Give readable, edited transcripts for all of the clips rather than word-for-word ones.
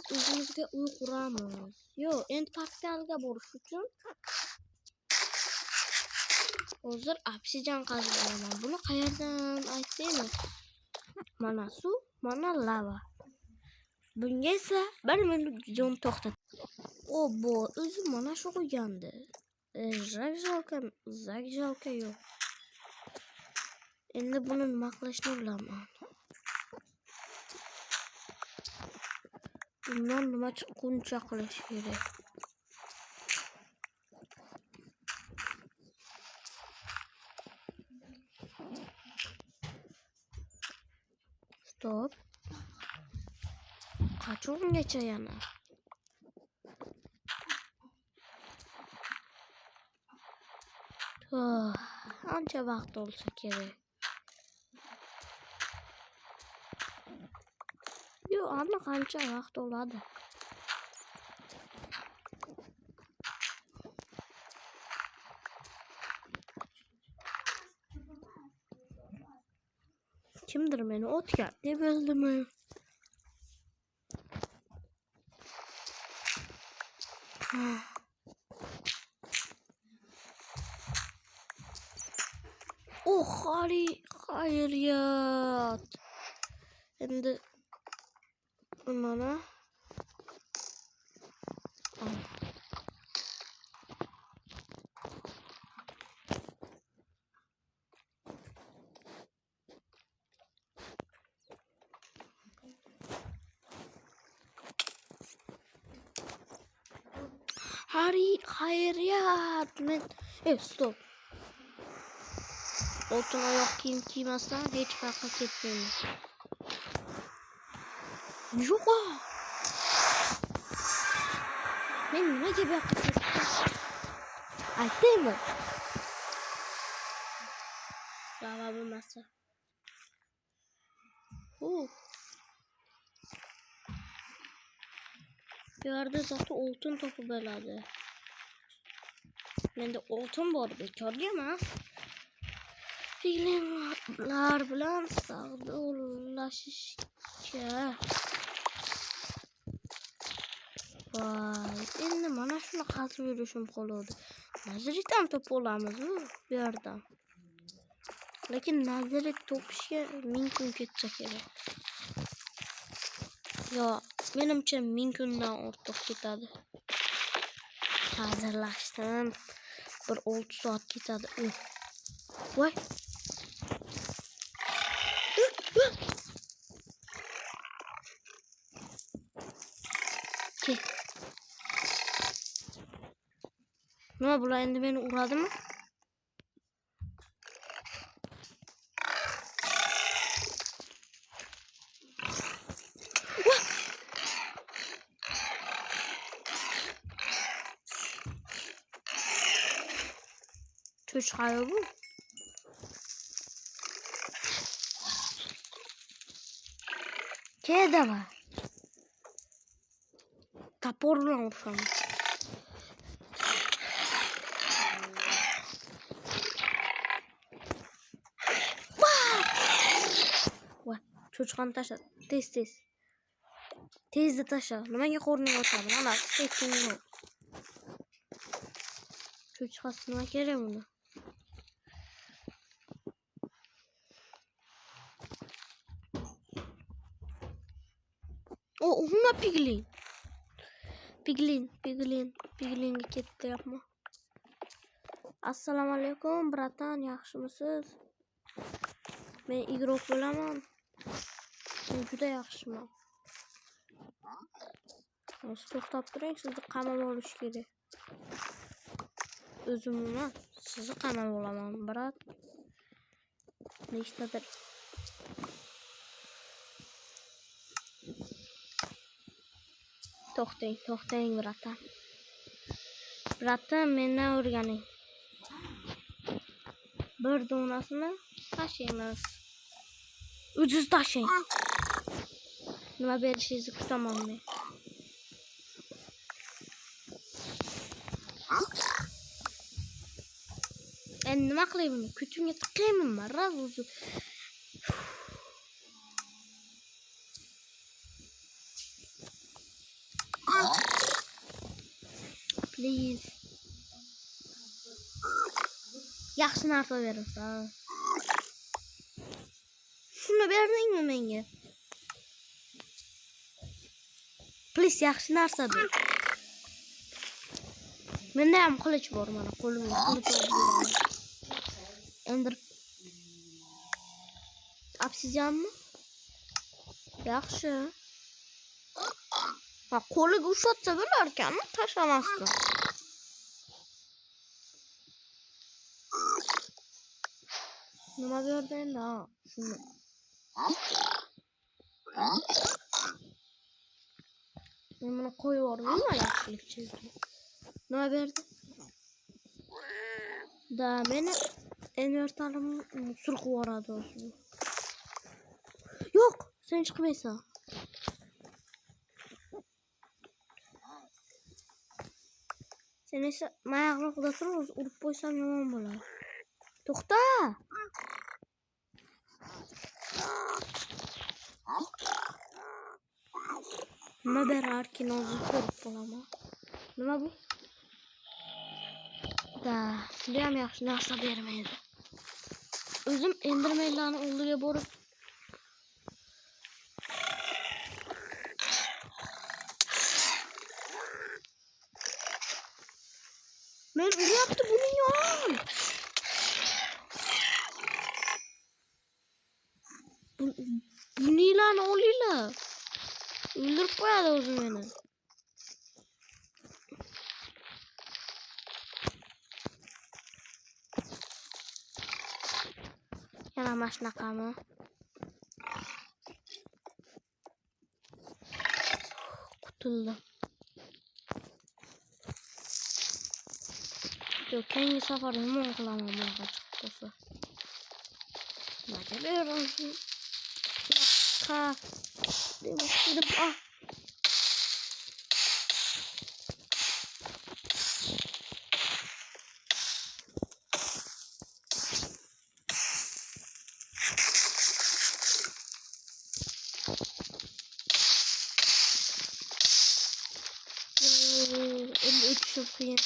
biz o'zimizga uy quramiz. Yo'q, endi portalga borish uchun hozir obsidian qazib olaman. Buni qayerdan aytdingmi? Mana suv, mana lava. Bunga esa 1 minut videoni to'xtat. Obbo, o'zi mana shu qo'ygandi. Zag-jalka yo'q. Endi buni nima qilishni bilaman. Bundan nima chiqquncha qilish kerak. Stop. Qachongacha yana? Ancha vaqt olsa kerak. Yo, aniq qancha vaqt oladi. Kimdir meni o'tga deb o'ldimi? Oh, xayriyat. Endi mana xayriyat. Men stop. Oltin oyoq kiyim kiymasdan hech qayerga ketmayman. Yo'q. Men nimaga bu yoqqa ketdim? Aytaymi? Javob bo'lmasa. Bu yerda zaten oltin topib oladi. Menda oltin bor, bekorga emas. Filmlar bilan savdolashishga. Voy, endi mana shuni qazib yurishim qoladi. Nazarit ham topib olamiz bu yerdan. Lekin nazarit topishga 1000 kun ketsa kerak. Yo, menimcha 1000 kundan ortiq ketadi. Hazırlaştım. Bir 6 saat ketadi. Voy. Nima bular endi meni uradimi? Çocuk hayal bu. Kede var. Taporla vursam. Vay, çocuklarını taşla. Tez. Tez de taşla. Nimaga qo'rniga o'tadi? Mana sekin. Çocuklar nima kerak buni? Nima Piglinga ketdi yapma. Assalomu alaykum, bratan, yaxshimisiz? Men igrok bo'laman. Men juda yaxshiman. To'xtab turing, sizni qamab olish kerak. O'zimni sizni qamab olaman, brat. Nechtadir To'xtang, bratan. Bratan, mendan o'rganing. Bir donasini tashlaymiz. O'zingiz tashlang. Nima berishingizni kutaman men. Endi nima qilayman? Kuchimga tiqaymanmi? Raz o'zi. please. Yaxshi narsa beribsan. Shuni berdingmi menga? Please yaxshi narsa ber. Menda ham qilich bor, mana qo'limda qilich bor. Ender obsidianmi? Yaxshi. Ha, qo'liga ushlatsa bo'lar ekanmi, tashlamasdan. Nima berdi endi? Ha, shuni. Men buni qo'yib yubormayman, yaxshilik chizdim. Nima berdi? Da, meni invertarim surqib yuboradi o'zi. Yo'q, sen chiqmaysan. Sen esa mayaqliqda turib urib qo'ysam yomon bo'ladi. To'xta! Nima berarkin o'zi ko'rib qolaman. Nima bu? Da, juda ham yaxshi narsa bermaydi. O'zim endermenlarni oldiga borib men uryapti buning yon. Buniylarni olinglar. O'ldirib qo'yadi o'zi meni. Yana mana shunaqami? Qutuldim. Yo'q, keyingi safar yomon qilaman bunaqa chiqib qolsa. Nimaga berarsin? Ha. Demoqchidim. Ah. Endi o'tishim qiyin.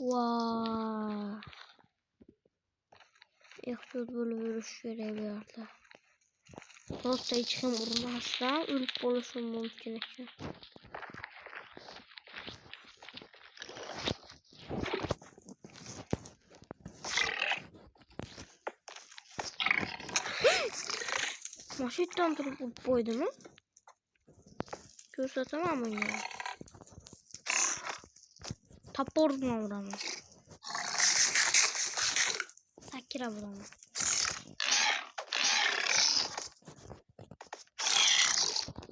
Vay. Ehtiyot bo'lib yurish kerak bu yerda. To'g'ri hech kim urmasdan o'lib qolishim mumkin ekan. Mashitdan turib urib qo'ydimi? Ko'rsataman bunga. Topor bilan uraman. Sakira uraman.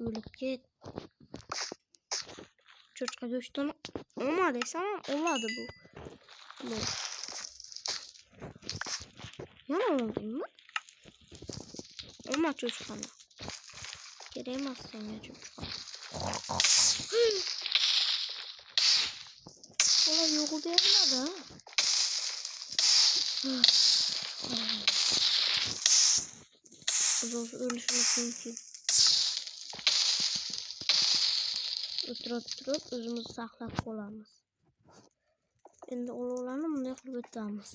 O'lib ket. Cho'chqa go'shtini olma desam oladi bu. Yana oldingmi? Olma cho'chqani. Kerak emas senga cho'chqa. Ola yo'q beriladi. Biz ölüşümüz mümkün. Oturup özümüzü saklap qo'yamiz. Endi olovlarni bunday qilib o'tamiz.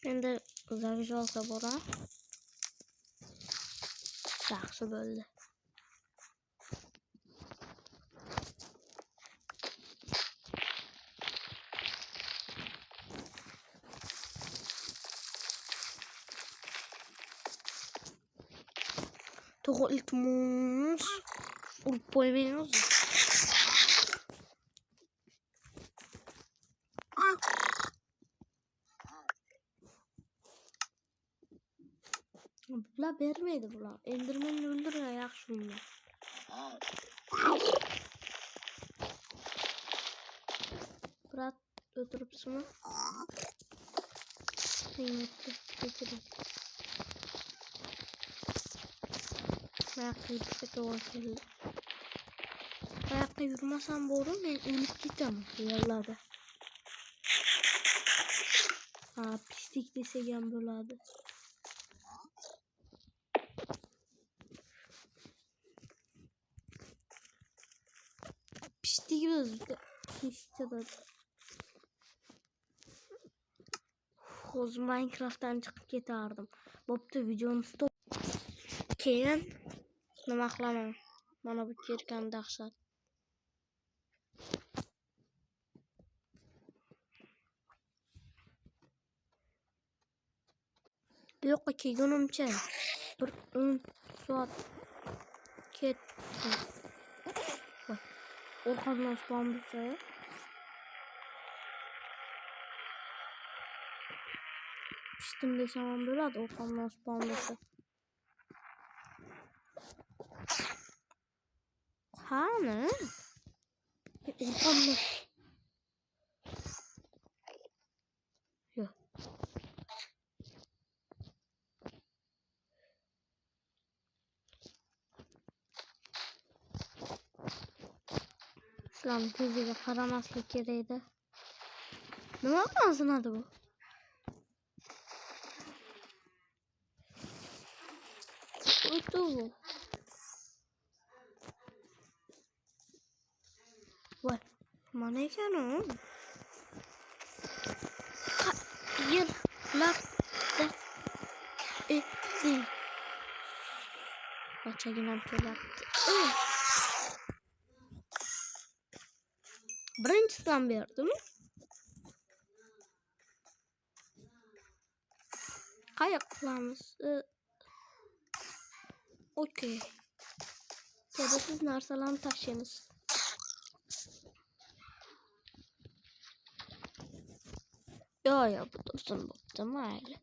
Endi zag'jolsa bora. Yaxshi bo'ldi. To'g'ri iltimos urib qo'ymaymiz. Bular bermaydi bular. Endermenni o'ldirgan yaxshi bunlar. Brat o'tiribsizmi? Ketiring. Qayoqqa yurishga to'g'ri keldi. Qayoqqa yurmasam bo'rim, men o'lib ketaman yerlarda. Ha, pislik desam ham bo'ladi. 8 işçidir. O'z Minecraft'dan chiqib ketardim. Bo'pti, videoni stop. Keyin nima qilaman? Mana bu kerkam dahshat. Bu yoqqa kelgunimcha bir 10 soat ketdi. Orqamdan spawn bo'lsa, pishdim desam ham bo'ladi, orqamdan spawn bo'lsa. Qani? Orqamdan. Yo'q. Shularni ko'ziga qaramaslik kerak edi. Nima qilinadi bu? O'tu. Voy, mana ekan u. Yerlarda etsin. Bachaginam kelapti. Birinchisidan berdimi? Qayoq qilamiz? Okey. Keraksiz narsalarni tashlaymiz. Yo, bu tursin bo'pti, mayli.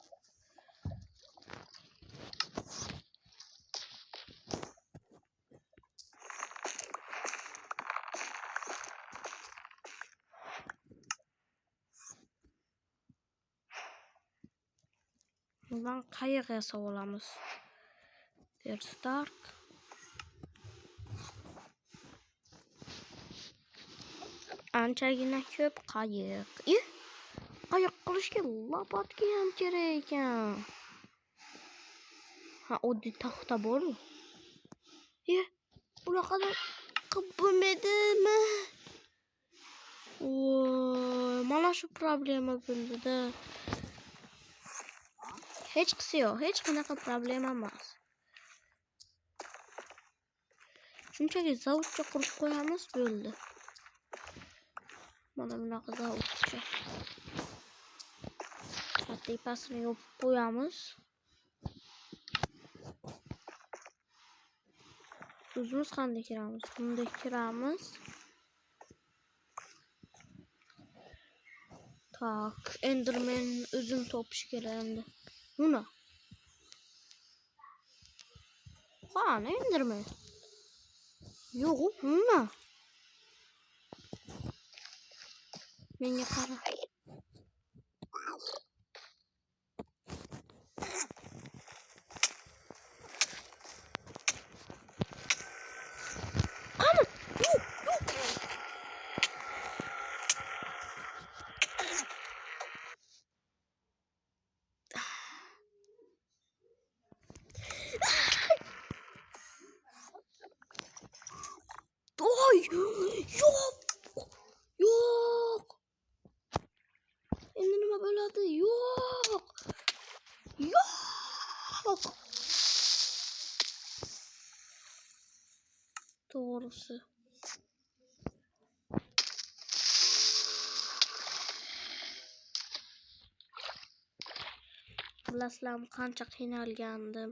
Bundan qayiq yasab olamiz. Stark. Anchagina ko'p qayiq. Qayiq qilishga lopatga ham kerak ekan. Ha, oddiy taxta bormi? Bunaqadan qilib bo'lmaydimi? Mana shu problema bo'ldi-da. Hech qisi yo'q, hech qanaqa problema emas. Shunchaki zavodga qurib qo'yamiz, bo'ldi. Mana bunaqa zavodcha. Tepasini yopib qo'yamiz. O'zimiz qanday kiramiz? Bunday kiramiz. Tak, Enderman o'zim topish kerak endi. Buni. Qani Enderman? Yo'q, buni. Menga qara. Yo'q. Endi nima bo'ladi? Yo'q. To'g'risi. Bilasizlarmi, qancha qiynalgandim.